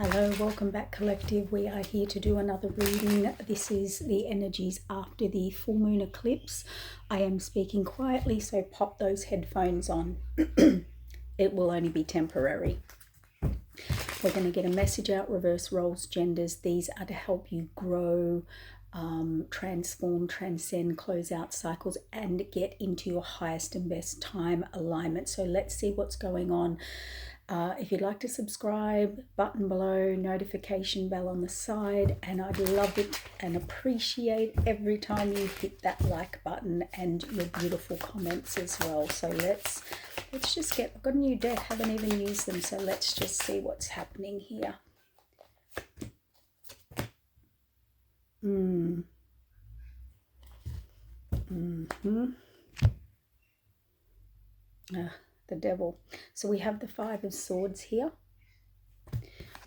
Hello, welcome back collective. We are here to do another reading. This is the energies after the full moon eclipse. I am speaking quietly, so pop those headphones on. It will only be temporary. We're going to get a message out, reverse roles, genders. These are to help you grow, transform, transcend, close out cycles, and get into your highest and best time alignment. So let's see what's going on. If you'd like to subscribe, button below, notification bell on the side, and I'd love it and appreciate every time you hit that like button and your beautiful comments as well. So let's just get, I've got a new deck, haven't even used them, so let's just see what's happening here. The devil. So we have the Five of Swords here.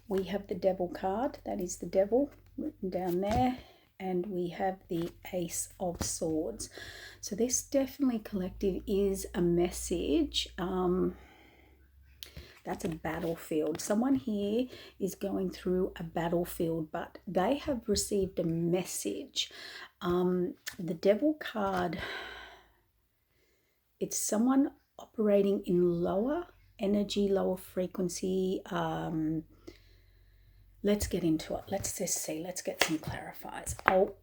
We have the Devil card, that is the devil written down there, and we have the Ace of Swords. So this definitely collective is a message. That's a battlefield. Someone here is going through a battlefield, but they have received a message. The Devil card, it's someone operating in lower energy, lower frequency. Let's get into it. Let's just see. Let's get some clarifiers. Oh,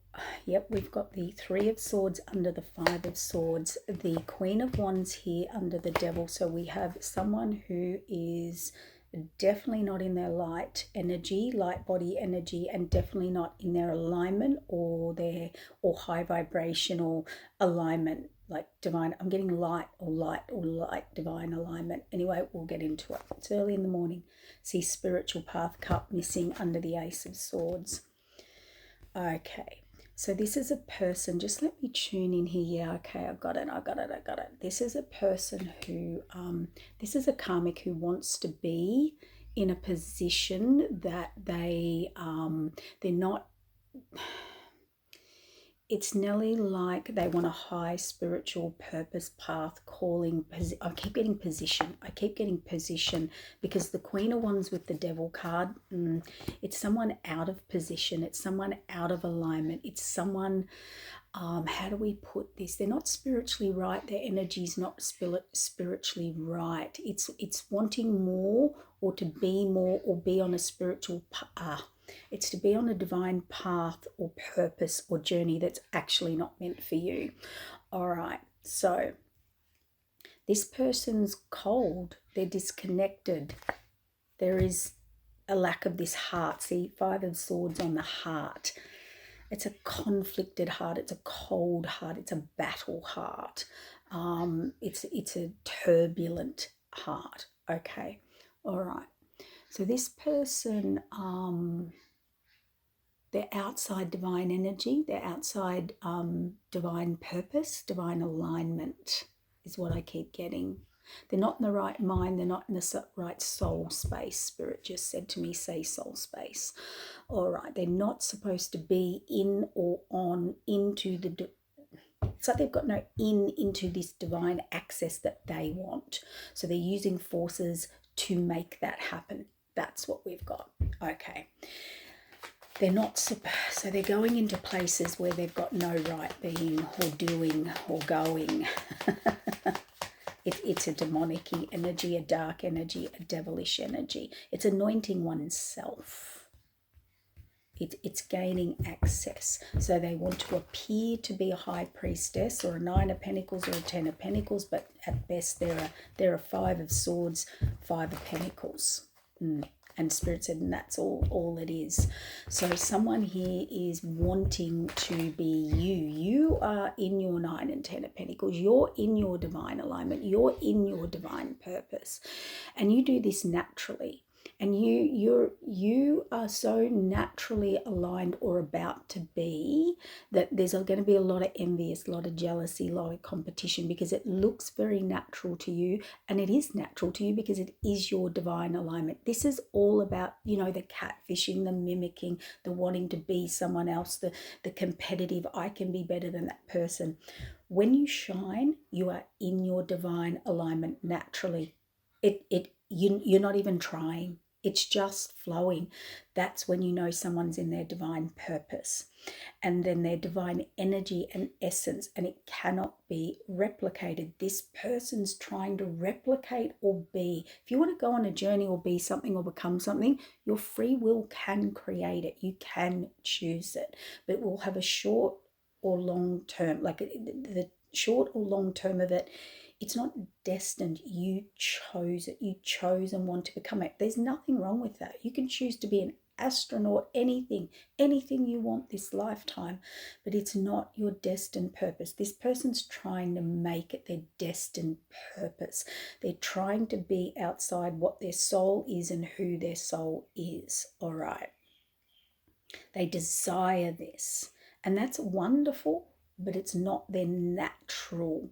yep, we've got the Three of Swords under the Five of Swords, the Queen of Wands here under the Devil. So we have someone who is definitely not in their light energy, light body energy, and definitely not in their alignment or high vibrational alignment, like divine. I'm getting light divine alignment. Anyway, we'll get into it. It's early in the morning. See spiritual path cup missing under the Ace of Swords. Okay, so this is a person, just let me tune in here. Yeah, okay, I got it. This is a person who, this is a karmic who wants to be in a position that they're not, it's nearly like they want a high spiritual purpose, path, calling. I keep getting position. Because the Queen of Wands with the Devil card, it's someone out of position. It's someone out of alignment. It's someone, how do we put this? They're not spiritually right. Their energy's not spiritually right. It's wanting more, or to be more, or be on a spiritual path. It's to be on a divine path or purpose or journey that's actually not meant for you. All right, so this person's cold. They're disconnected. There is a lack of this heart. See, Five of Swords on the heart. It's a conflicted heart. It's a cold heart. It's a battle heart. It's a turbulent heart. Okay, all right. So this person, they're outside divine energy, they're outside divine purpose, divine alignment is what I keep getting. They're not in the right mind, they're not in the right soul space. Spirit just said to me, say soul space. All right, they're not supposed to be in or on into the... It's like they've got no into this divine access that they want. So they're using forces to make that happen. That's what we've got. Okay. They're not, so they're going into places where they've got no right being or doing or going. It's a demonic energy, a dark energy, a devilish energy. It's anointing oneself. It's gaining access. So they want to appear to be a high priestess or a Nine of Pentacles or a Ten of Pentacles, but at best they're a Five of Swords, Five of Pentacles. And Spirit said, and that's all it is. So someone here is wanting to be you. You are in your Nine and Ten of Pentacles. You're in your divine alignment. You're in your divine purpose. And you do this naturally. And you are so naturally aligned or about to be that there's going to be a lot of envious, a lot of jealousy, a lot of competition, because it looks very natural to you, and it is natural to you because it is your divine alignment. This is all about, the catfishing, the mimicking, the wanting to be someone else, the competitive, I can be better than that person. When you shine, you are in your divine alignment naturally. You're not even trying. It's just flowing. That's when you know someone's in their divine purpose and then their divine energy and essence, and it cannot be replicated. This person's trying to replicate or be. If you want to go on a journey or be something or become something, your free will can create it. You can choose it, but it will have a short or long term, like the short or long term of it. It's not destined. You chose it. You chose and want to become it. There's nothing wrong with that. You can choose to be an astronaut, anything you want this lifetime, but it's not your destined purpose. This person's trying to make it their destined purpose. They're trying to be outside what their soul is and who their soul is. All right. They desire this, and that's wonderful, but it's not their natural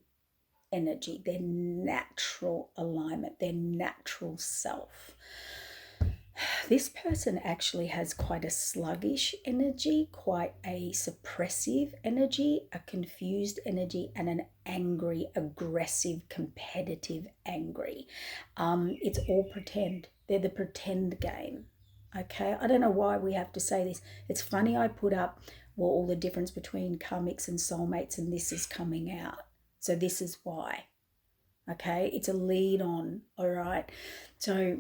energy, their natural alignment, their natural self. This person actually has quite a sluggish energy, quite a suppressive energy, a confused energy, and an angry, aggressive, competitive angry. It's all pretend. They're the pretend game. Okay, I don't know why we have to say this. It's funny I put up all the difference between karmics and soulmates, and this is coming out. So this is why. Okay, it's a lead on. All right. So,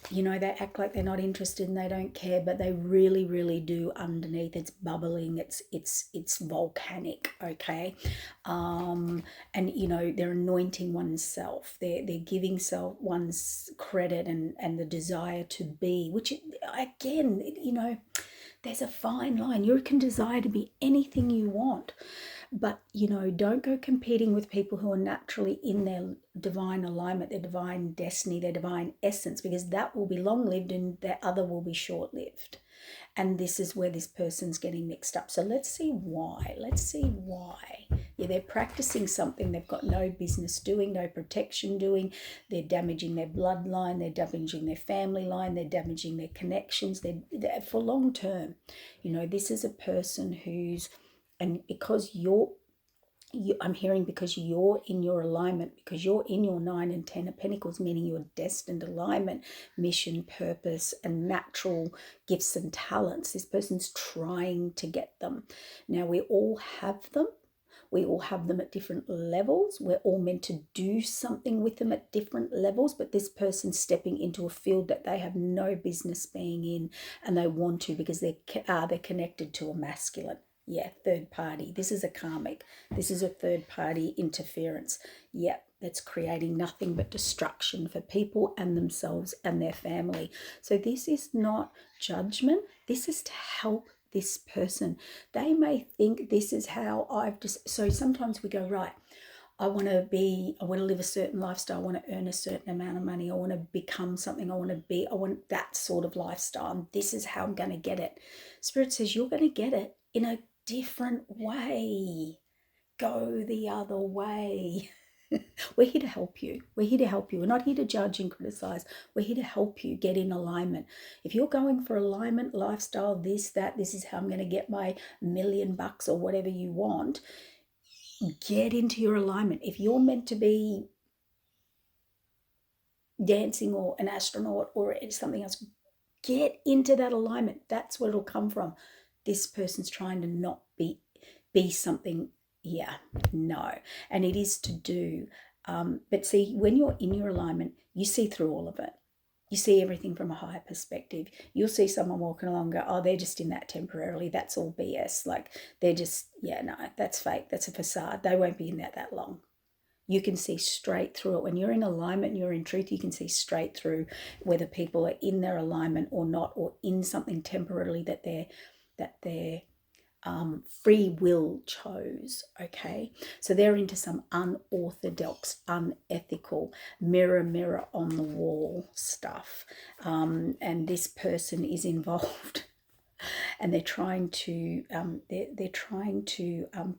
you know, they act like they're not interested and they don't care, but they really, really do underneath. It's bubbling. It's volcanic. Okay, and you know they're anointing oneself. They're giving one's credit and the desire to be. Which again, you know, there's a fine line. You can desire to be anything you want. But, you know, don't go competing with people who are naturally in their divine alignment, their divine destiny, their divine essence, because that will be long-lived and the other will be short-lived. And this is where this person's getting mixed up. So let's see why. Yeah, they're practicing something they've got no business doing, no protection doing. They're damaging their bloodline. They're damaging their family line. They're damaging their connections. They're for long term. You know, this is a person who's, and because I'm hearing because you're in your alignment, because you're in your 9 and 10 of Pentacles, meaning your destined alignment, mission, purpose, and natural gifts and talents. This person's trying to get them. Now, we all have them. We all have them at different levels. We're all meant to do something with them at different levels, but this person's stepping into a field that they have no business being in, and they want to because they're connected to a masculine. Yeah, third party. This is a karmic. This is a third party interference. Yep, that's creating nothing but destruction for people and themselves and their family. So this is not judgment. This is to help this person. They may think this is how so sometimes we go, right, I want to live a certain lifestyle. I want to earn a certain amount of money. I want to become something. I want that sort of lifestyle. And this is how I'm going to get it. Spirit says you're going to get it in a different way. Go the other way. We're here to help you. We're here to help you. We're not here to judge and criticize. We're here to help you get in alignment. If you're going for alignment, lifestyle, this is how I'm going to get my $1 million or whatever you want. Get into your alignment. If you're meant to be dancing or an astronaut or something else, get into that alignment. That's where it'll come from. This person's trying to not be something. Yeah, no. And it is to do. But see, when you're in your alignment, you see through all of it. You see everything from a higher perspective. You'll see someone walking along and go, oh, they're just in that temporarily. That's all BS. Like, they're just, yeah, no, that's fake. That's a facade. They won't be in that long. You can see straight through it. When you're in alignment and you're in truth, you can see straight through whether people are in their alignment or not, or in something temporarily that their free will chose. Okay, so they're into some unorthodox, unethical, mirror on the wall stuff, and this person is involved. And they're trying to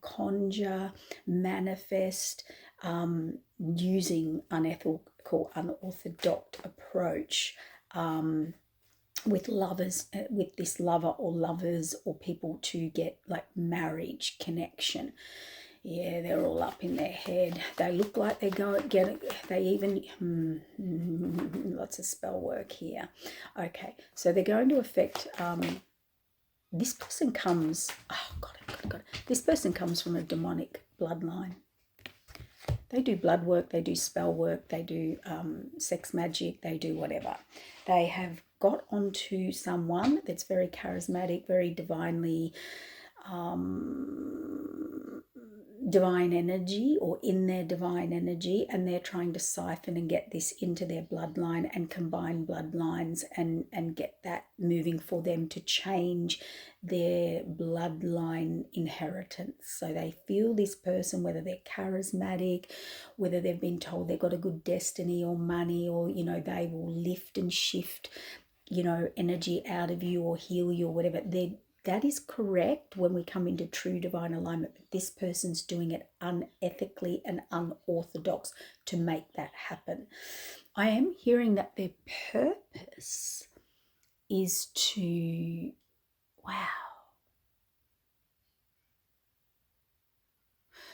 conjure, manifest, using unethical, unorthodox approach, with lovers, with this lover or lovers or people to get like marriage connection. Yeah, they're all up in their head. They look like they go get it. They even lots of spell work here. Okay, so they're going to affect. This person comes. Oh, got it. This person comes from a demonic bloodline. They do blood work. They do spell work. They do sex magic. They do whatever. They have got onto someone that's very charismatic, very divinely. Divine energy, or in their divine energy, and they're trying to siphon and get this into their bloodline and combine bloodlines and get that moving for them to change their bloodline inheritance. So they feel this person, whether they're charismatic, whether they've been told they've got a good destiny or money, or they will lift and shift energy out of you or heal you or whatever. That is correct when we come into true divine alignment, but this person's doing it unethically and unorthodox to make that happen. I am hearing that their purpose is to, wow.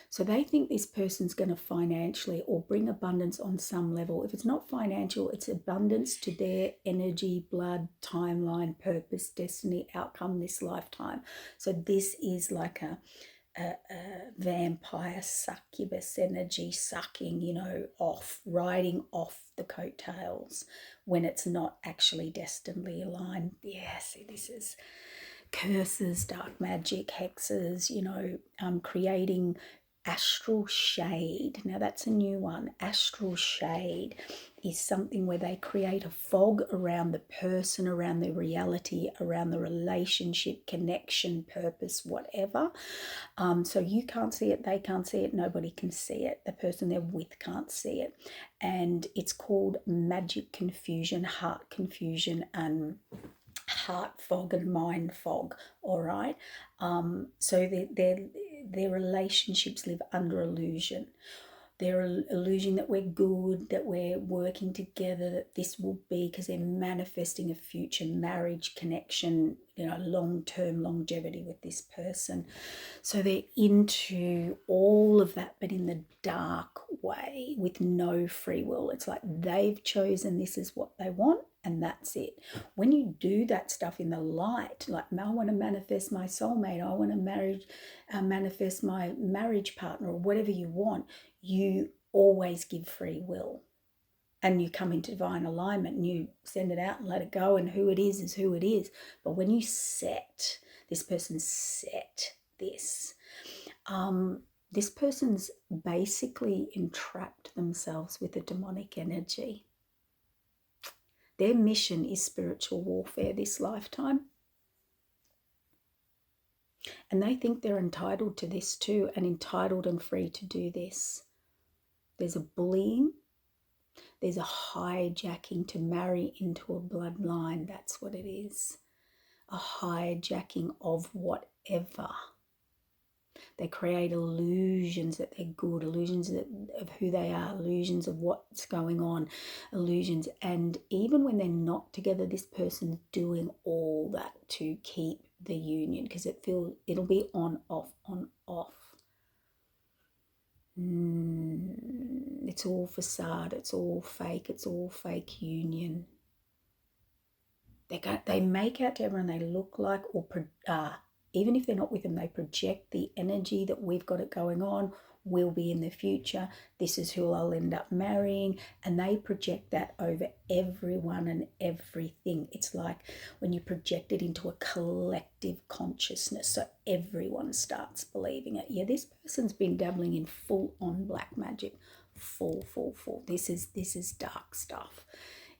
So they think this person's going to financially or bring abundance on some level. If it's not financial, it's abundance to their energy, blood, timeline, purpose, destiny, outcome this lifetime. So this is like a vampire succubus energy sucking, riding off the coattails when it's not actually destinedly aligned. Yeah, see, this is curses, dark magic, hexes, creating astral shade. Now that's a new one. Astral shade is something where they create a fog around the person, around the reality, around the relationship, connection, purpose, whatever. So you can't see it, they can't see it, nobody can see it. The person they're with can't see it. And it's called magic confusion, heart confusion, and heart fog and mind fog. All right. So their relationships live under illusion. They're illusion that we're good, that we're working together, that this will be, because they're manifesting a future marriage connection, long-term longevity with this person. So they're into all of that, but in the dark way, with no free will. It's like they've chosen this is what they want, and that's it. When you do that stuff in the light, like I want to manifest my soulmate, I want to manifest my marriage partner, or whatever you want, you always give free will. And you come into divine alignment and you send it out and let it go, and who it is who it is. But when you set, this person set this, this person's basically entrapped themselves with a demonic energy. Their mission is spiritual warfare this lifetime. And they think they're entitled to this too, and entitled and free to do this. There's a bullying. There's a hijacking to marry into a bloodline. That's what it is. A hijacking of whatever. They create illusions that they're good, illusions of who they are, illusions of what's going on, illusions. And even when they're not together, this person's doing all that to keep the union, because it'll be on, off, on, off. It's all facade, it's all fake union. They make out to everyone they look like, or even if they're not with them, they project the energy that we've got it going on, will be in the future, this is who I'll end up marrying, and they project that over everyone and everything. It's like when you project it into a collective consciousness, so everyone starts believing it. Yeah, this person's been dabbling in full-on black magic, full. This is dark stuff.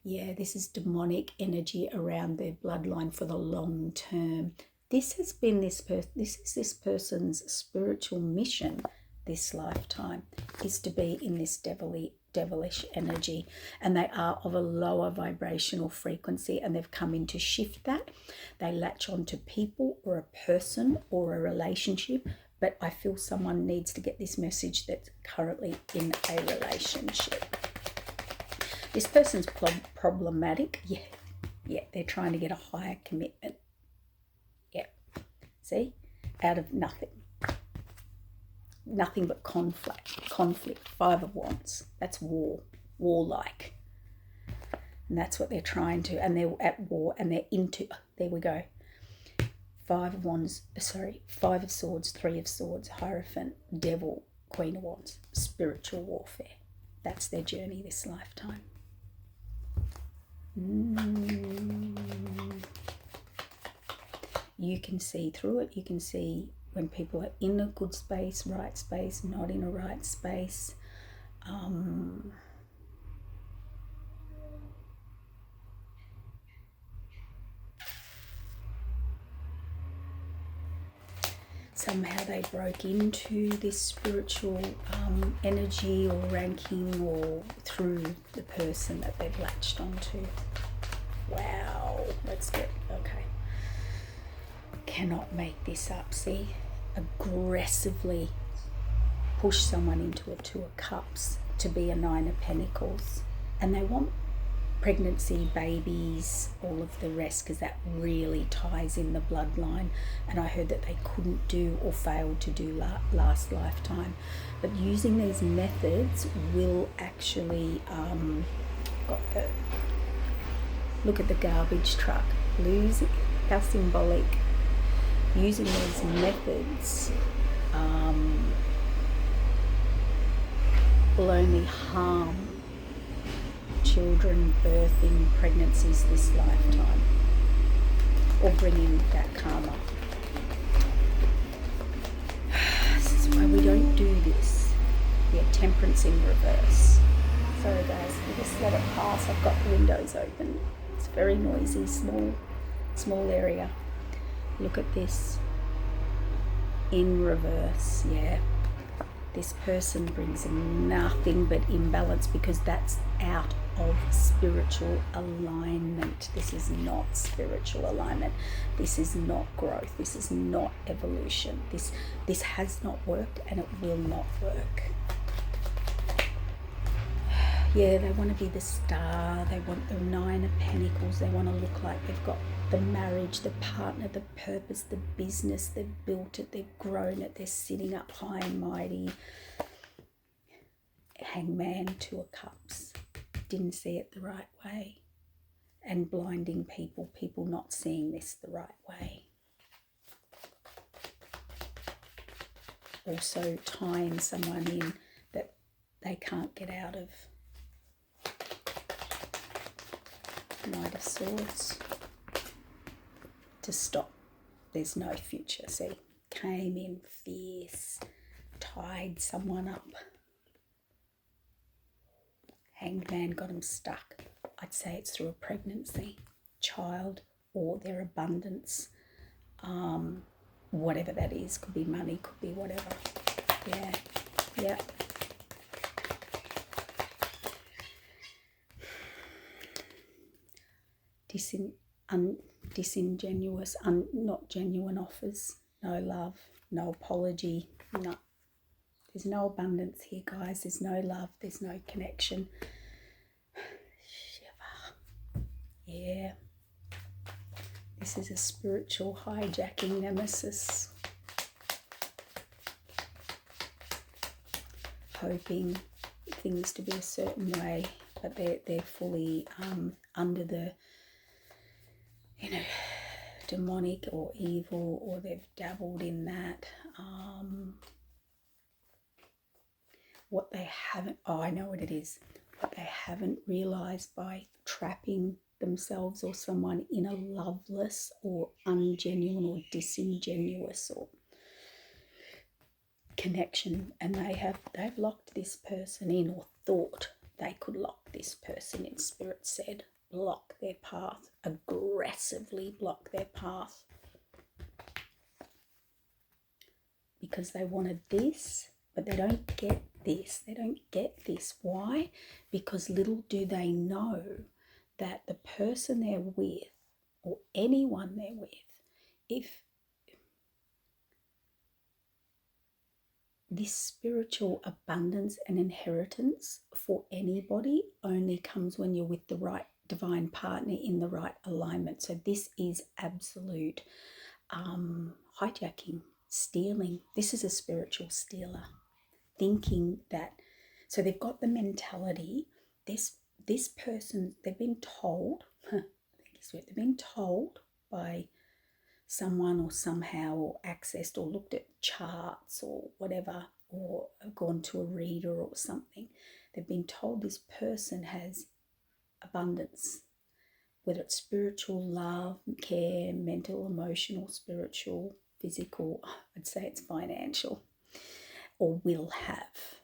Yeah, this is demonic energy around their bloodline for the long term. This has been this is this person's spiritual mission this lifetime, is to be in this devilish energy, and they are of a lower vibrational frequency, and they've come in to shift that. They latch on to people or a person or a relationship, but I feel someone needs to get this message that's currently in a relationship. This person's problematic. Yeah, they're trying to get a higher commitment. Yeah, see, out of nothing. nothing but conflict. 5 of Wands, that's warlike. And that's what they're trying to, and they're at war, and they're into, there we go. 5 of Wands, 5 of Swords, 3 of Swords, Hierophant, Devil, Queen of Wands, spiritual warfare. That's their journey this lifetime. You can see through it. You can see when people are in a good space, right space, not in a right space. Somehow they broke into this spiritual energy or ranking, or through the person that they've latched onto. Wow, let's get, okay. Cannot make this up, see? Aggressively push someone into a 2 of Cups to be a 9 of Pentacles. And they want pregnancy, babies, all of the rest, because that really ties in the bloodline. And I heard that they couldn't do or failed to do last lifetime. But using these methods will actually, look at the garbage truck, losing, how symbolic. Using these methods will only harm children, birthing, pregnancies this lifetime, or bring in that karma. This is why we don't do this. Yeah, Temperance in reverse. Sorry guys, we'll just let it pass. I've got the windows open. It's very noisy, small area. Look at this. In reverse, yeah. This person brings nothing but imbalance, because that's out of spiritual alignment. This is not spiritual alignment. This is not growth. This is not evolution. This has not worked, and it will not work. Yeah, they want to be the star. They want the 9 of Pentacles. They want to look like they've got the marriage, the partner, the purpose, the business. They've built it. They've grown it. They're sitting up high and mighty. Hangman, 2 of Cups. Didn't see it the right way. And blinding people not seeing this the right way. Also tying someone in that they can't get out of. Knight of Swords. To stop. There's no future. See, came in fierce, tied someone up. Hanged Man got him stuck. I'd say it's through a pregnancy, child, or their abundance. Whatever that is. Could be money, could be whatever. Yeah. Disingenuous, not genuine offers, no love, no apology, no. There's no abundance here, guys. There's no love, there's no connection. Shiver. Yeah. This is a spiritual hijacking nemesis. Hoping things to be a certain way, but they're fully under the, demonic or evil, or they've dabbled in that. What they haven't, I know what it is. What they haven't realized by trapping themselves or someone in a loveless or ungenuine or disingenuous or connection, and they've locked this person in, or thought they could lock this person in. Spirit said, block their path, aggressively block their path, because they wanted this, but they don't get this. They don't get this. Why? Because little do they know that the person they're with, or anyone they're with, if this spiritual abundance and inheritance for anybody only comes when you're with the right divine partner in the right alignment. So this is absolute hijacking, stealing. This is a spiritual stealer, thinking that, so they've got the mentality, this person, they've been told, they've been told by someone or somehow, or accessed or looked at charts or whatever, or gone to a reader or something. They've been told this person has abundance, whether it's spiritual, love, care, mental, emotional, spiritual, physical, I'd say it's financial, or will have.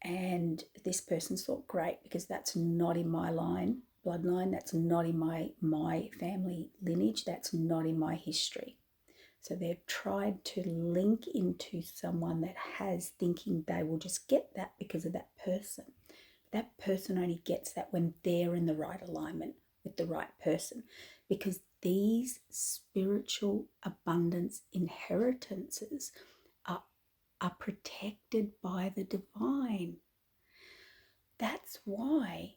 And this person's thought, great, because that's not in my bloodline, that's not in my family lineage, that's not in my history. So they've tried to link into someone that has, thinking they will just get that because of that person. That person only gets that when they're in the right alignment with the right person, because these spiritual abundance inheritances are protected by the divine. That's why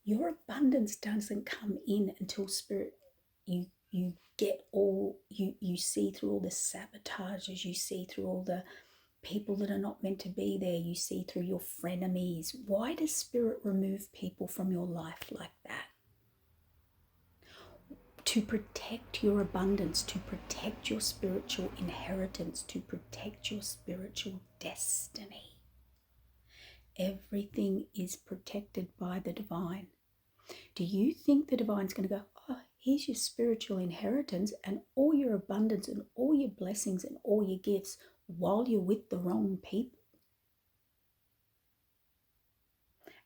your abundance doesn't come in until spirit, you get all, you see through all the sabotages, you see through all the people that are not meant to be there, you see through your frenemies. Why does spirit remove people from your life like that? To protect your abundance, to protect your spiritual inheritance, to protect your spiritual destiny. Everything is protected by the divine. Do you think the divine's going to go, oh, here's your spiritual inheritance and all your abundance and all your blessings and all your gifts, while you're with the wrong people?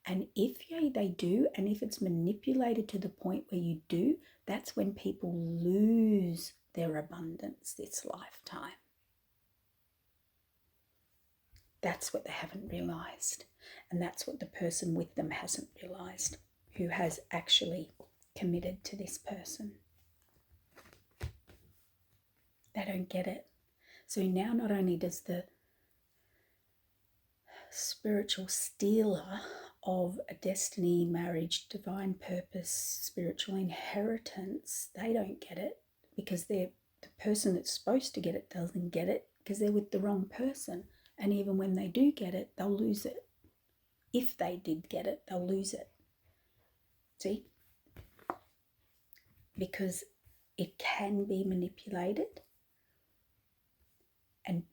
And if they do, and if it's manipulated to the point where you do, that's when people lose their abundance this lifetime. That's what they haven't realized. And that's what the person with them hasn't realized, who has actually committed to this person. They don't get it. So now not only does the spiritual stealer of a destiny, marriage, divine purpose, spiritual inheritance, they don't get it, because the person that's supposed to get it doesn't get it, because they're with the wrong person. And even when they do get it, they'll lose it. If they did get it, they'll lose it. See? Because it can be manipulated.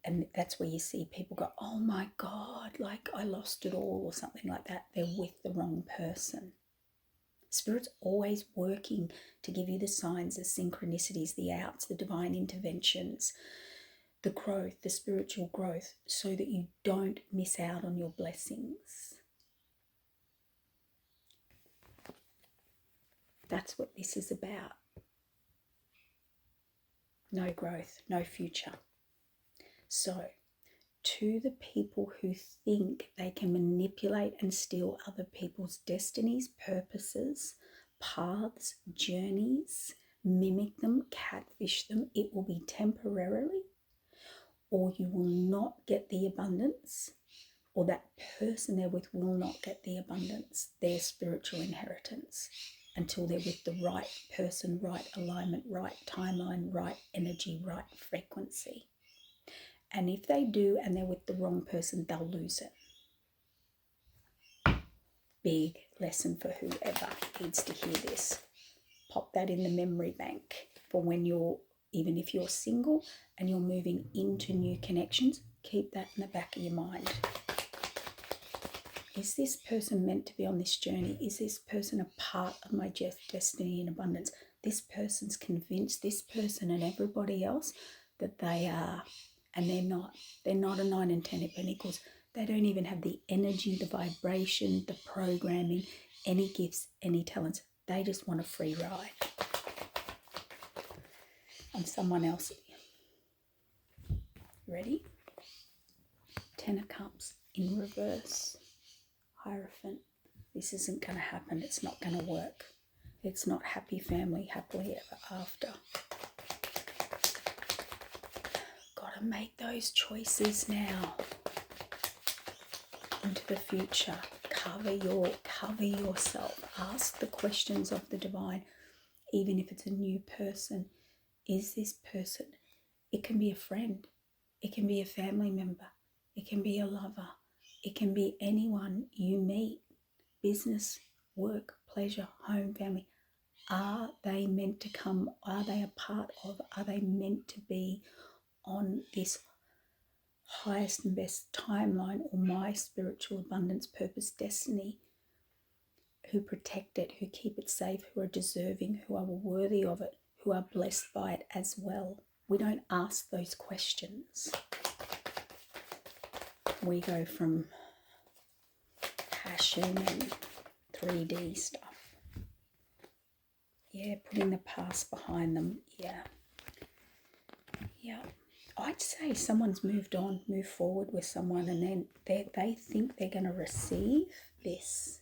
And that's where you see people go, oh my God, like I lost it all, or something like that. They're with the wrong person. Spirit's always working to give you the signs, the synchronicities, the outs, the divine interventions, the growth, the spiritual growth, so that you don't miss out on your blessings. That's what this is about. No growth, no future. So, to the people who think they can manipulate and steal other people's destinies, purposes, paths, journeys, mimic them, catfish them, it will be temporarily, or you will not get the abundance, or that person they're with will not get the abundance, their spiritual inheritance, until they're with the right person, right alignment, right timeline, right energy, right frequency. And if they do and they're with the wrong person, they'll lose it. Big lesson for whoever needs to hear this. Pop that in the memory bank for when you're, even if you're single and you're moving into new connections, keep that in the back of your mind. Is this person meant to be on this journey? Is this person a part of my destiny and abundance? This person's convinced, this person and everybody else, that they are. And they're not. They're not a 9 and 10 of Pentacles. They don't even have the energy, the vibration, the programming, any gifts, any talents. They just want a free ride on someone else. Ready? 10 of Cups in reverse. Hierophant. This isn't going to happen. It's not going to work. It's not happy family, happily ever after. Gotta make those choices now into the future. Cover yourself. Ask the questions of the divine, even if it's a new person. Is this person It can be a friend. It can be a family member. It can be a lover. It can be anyone you meet. Business, work, pleasure, home, family. Are they meant to come? Are they a part of? Are they meant to be on this highest and best timeline, or my spiritual abundance, purpose, destiny? Who protect it, who keep it safe, who are deserving, who are worthy of it, who are blessed by it as well. We don't ask those questions. We go from passion and 3D stuff. Yeah, putting the past behind them. Yeah. I'd say someone's moved on, moved forward with someone, and then they think they're going to receive this.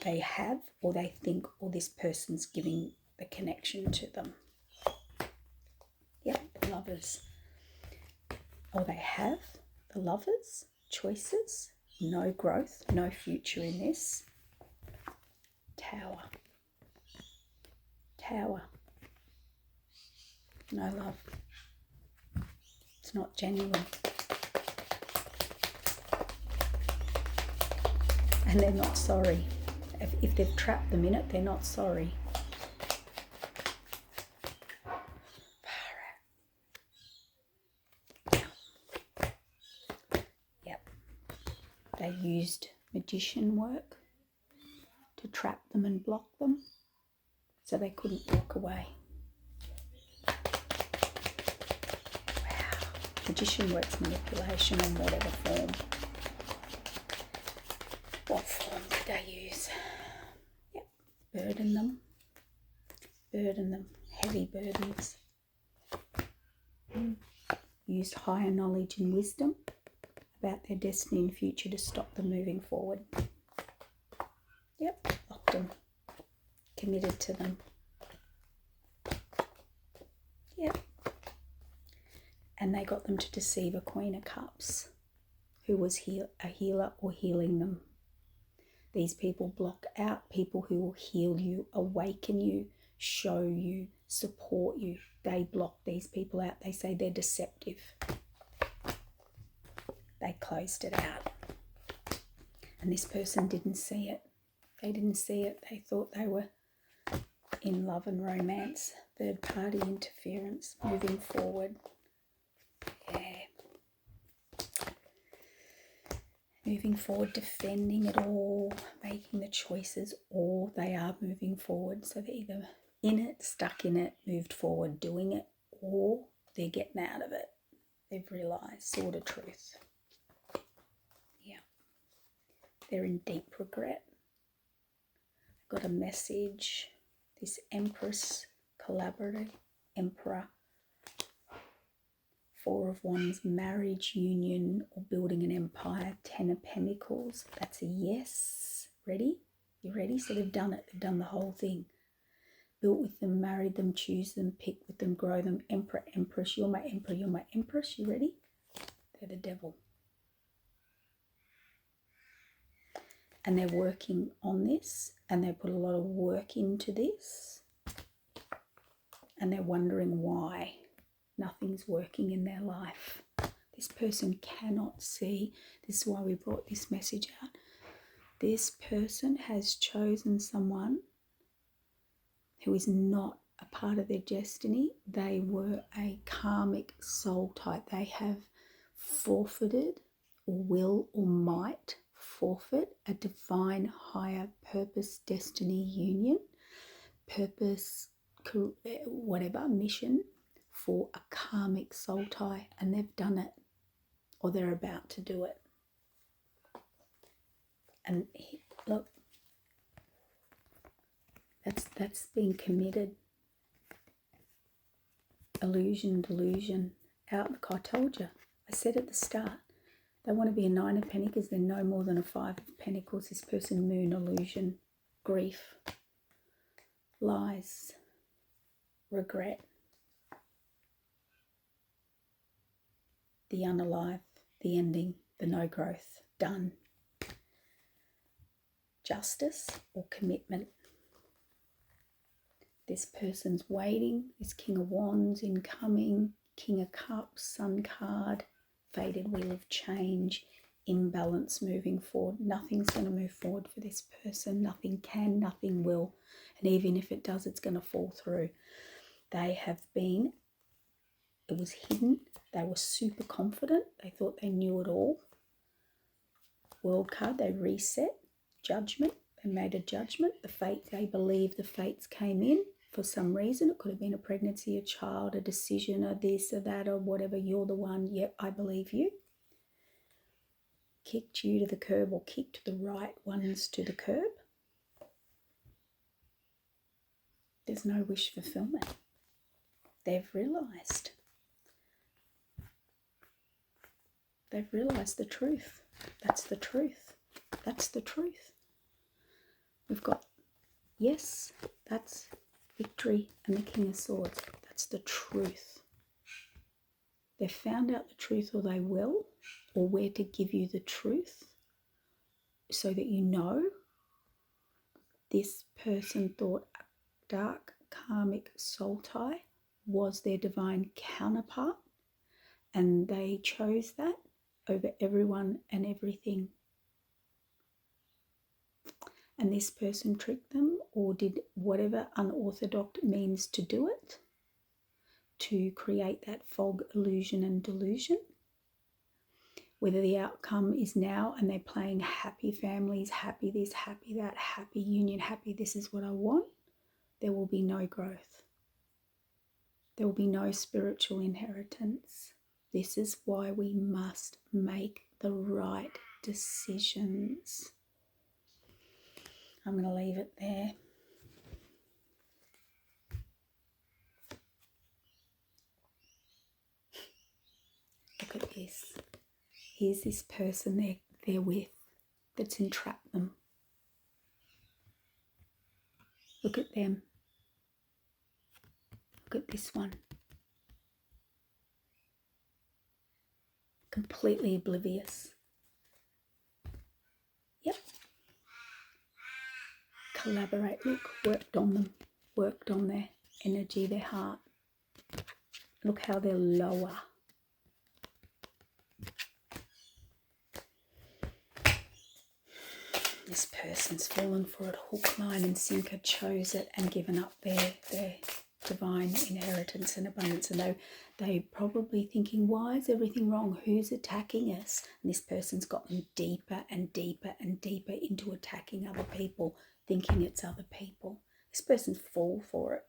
They have, or they think, or this person's giving the connection to them. Yep, the lovers. Or they have, the lovers, choices, no growth, no future in this. Tower. No love. It's not genuine. And they're not sorry. If they've trapped them in it, they're not sorry. Yep. They used magician work to trap them and block them so they couldn't walk away. Wow. Magician work's manipulation in whatever form. What form did they use? Yep. Burden them. Heavy burdens. Used higher knowledge and wisdom about their destiny and future to stop them moving forward. Yep. Locked them. Committed to them. Yep. And they got them to deceive a Queen of Cups who was a healer or healing them. These people block out people who will heal you, awaken you, show you, support you. They block these people out. They say they're deceptive. They closed it out. And this person didn't see it. They didn't see it. They thought they were in love and romance. Third party interference, moving forward. Yeah. Moving forward, defending it all, making the choices, or they are moving forward. So they're either in it, stuck in it, moved forward, doing it, or they're getting out of it. They've realised, sort of truth. Yeah. They're in deep regret. Got a message. This Empress, collaborative, Emperor, Four of Wands, marriage, union, or building an empire, Ten of Pentacles. That's a yes. Ready? You ready? So they've done it. They've done the whole thing. Built with them, married them, choose them, pick with them, grow them. Emperor, Empress, you're my Emperor, you're my Empress. You ready? They're the Devil. And they're working on this, and they put a lot of work into this, and they're wondering why nothing's working in their life. This person cannot see. This is why we brought this message out. This person has chosen someone who is not a part of their destiny. They were a karmic soul type. They have forfeited, or will or might forfeit, a divine higher purpose, destiny, union, purpose, whatever, mission for a karmic soul tie, and they've done it, or they're about to do it. And look, that's being committed. Illusion, delusion, outlook. I told you. I said at the start, they want to be a Nine of Pentacles. They're no more than a Five of Pentacles. This person, moon, illusion, grief, lies, regret, the unalive, the ending, the no growth, done. Justice or commitment. This person's waiting. This King of Wands incoming, King of Cups, Sun card, faded wheel of change, imbalance moving forward. Nothing's going to move forward for this person. Nothing can, nothing will. And even if it does, it's going to fall through. They have been, it was hidden. They were super confident. They thought they knew it all. World card, they reset. Judgment, they made a judgment. The fate, they believe the fates came in for some reason. It could have been a pregnancy, a child, a decision, or this or that, or whatever. You're the one. Yep, I believe you. Kicked you to the curb, or kicked the right ones to the curb. There's no wish fulfillment. They've realised. They've realised the truth. That's the truth. That's the truth. We've got, yes, that's victory and the King of Swords. That's the truth. They've found out the truth, or they will, or where to give you the truth so that you know. This person thought dark karmic soul tie was their divine counterpart, and they chose that over everyone and everything. And this person tricked them, or did whatever unorthodox means to do it, to create that fog, illusion and delusion. Whether the outcome is now and they're playing happy families, happy this, happy that, happy union, happy this is what I want, there will be no growth. There will be no spiritual inheritance. This is why we must make the right decisions. I'm going to leave it there. Look at this. Here's this person they're with that's entrapped them. Look at them. Look at this one. Completely oblivious. Yep. Collaborate. Look, worked on them. Worked on their energy, their heart. Look how they're lower. This person's fallen for it, hook, line and sinker, chose it and given up their divine inheritance and abundance. And they're probably thinking, why is everything wrong? Who's attacking us? And this person's gotten deeper and deeper and deeper into attacking other people, thinking it's other people. This person's fall for it.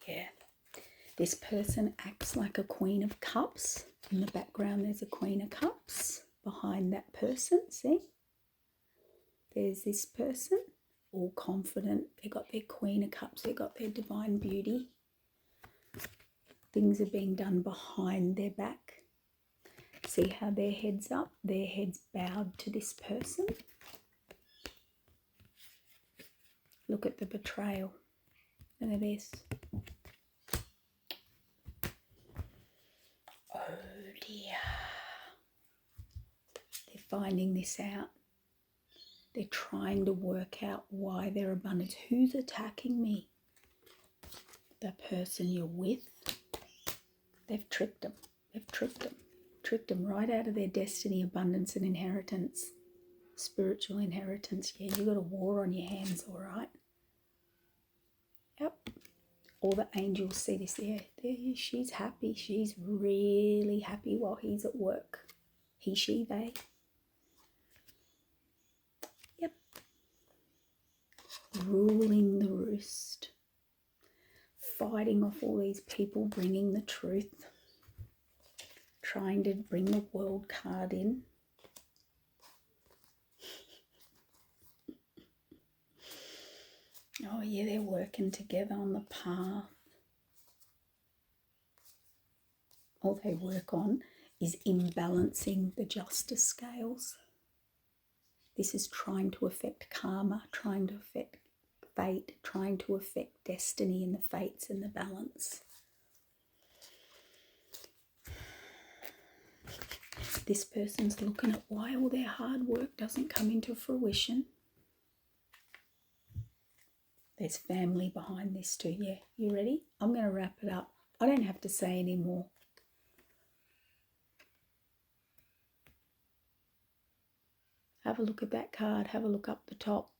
Yeah. This person acts like a Queen of Cups. In the background, there's a Queen of Cups behind that person. See? There's this person, all confident. They got their Queen of Cups. They got their divine beauty. Things are being done behind their back. See how their head's up? Their head's bowed to this person. Look at the betrayal. Look at this. Finding this out. They're trying to work out why their abundance. Who's attacking me? The person you're with. They've tricked them. They've tricked them. Tricked them right out of their destiny, abundance and inheritance. Spiritual inheritance. Yeah, you got a war on your hands, all right? Yep. All the angels see this. Yeah, she's happy. She's really happy while he's at work. He, she, they. Ruling the roost, fighting off all these people, bringing the truth, trying to bring the world card in. Oh yeah, they're working together on the path. All they work on is imbalancing the justice scales. This is trying to affect karma, trying to affect fate, trying to affect destiny and the fates and the balance. This person's looking at why all their hard work doesn't come into fruition. There's family behind this too. Yeah, you ready? I'm going to wrap it up. I don't have to say any more. Have a look at that card. Have a look up the top.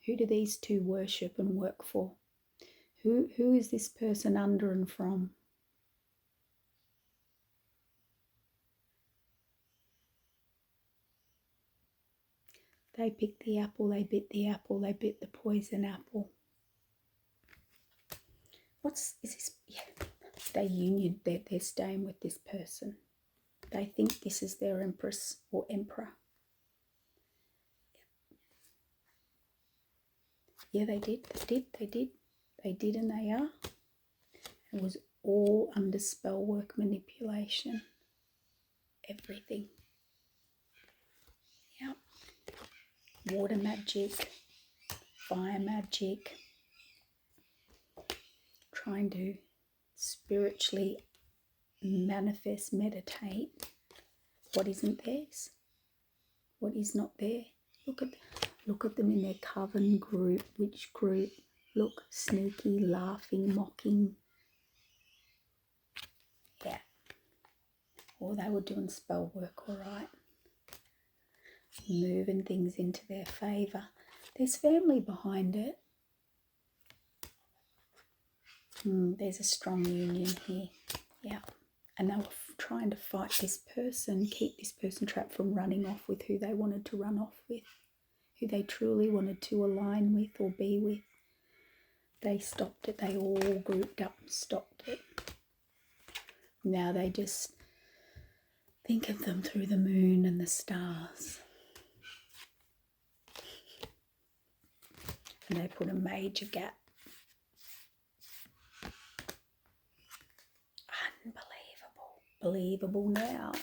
Who do these two worship and work for? Who is this person under and from? They picked the apple, they bit the apple, they bit the poison apple. Is this? Yeah, they're staying with this person. They think this is their empress or emperor. Yeah, they did, and they are. It was all under spell work, manipulation, everything. Yeah. Water magic, fire magic, trying to spiritually manifest, meditate what isn't theirs, what is not there. Look at them in their coven group. Which group? Look, sneaky, laughing, mocking. Yeah. Or they were doing spell work, all right. Moving things into their favour. There's family behind it. There's a strong union here. Yeah. And they were trying to fight this person, keep this person trapped from running off with who they wanted to run off with, who they truly wanted to align with or be with. They stopped it. They all grouped up and stopped it. Now they just think of them through the moon and the stars. And they put a major gap. Unbelievable. Believable now.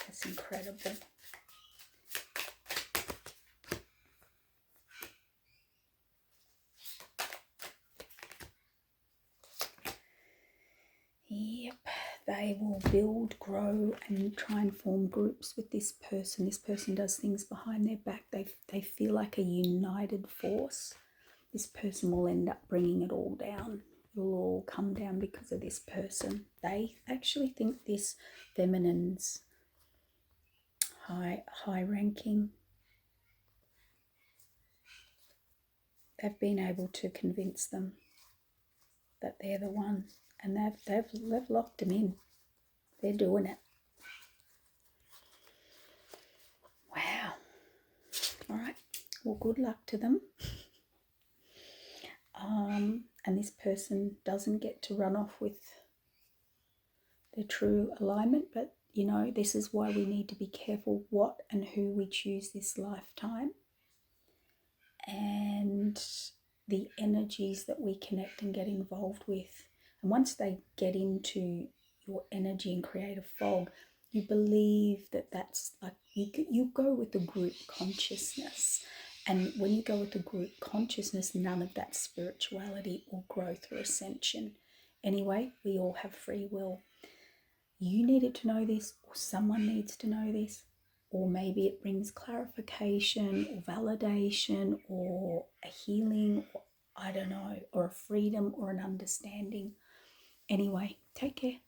That's incredible. Yep, they will build, grow, and try and form groups with this person. This person does things behind their back. They feel like a united force. This person will end up bringing it all down. It will all come down because of this person. They actually think this feminine's high ranking. They've been able to convince them that they're the one, and they've locked them in. They're doing it. Wow. All right. Well, good luck to them. And this person doesn't get to run off with their true alignment, but you know, this is why we need to be careful what and who we choose this lifetime, and the energies that we connect and get involved with. And once they get into your energy and create a fog, you believe that that's like you go with the group consciousness. And when you go with the group consciousness, none of that spirituality or growth or ascension. Anyway, we all have free will. You needed to know this, or someone needs to know this, or maybe it brings clarification or validation or a healing, or I don't know, or a freedom or an understanding. Anyway, take care.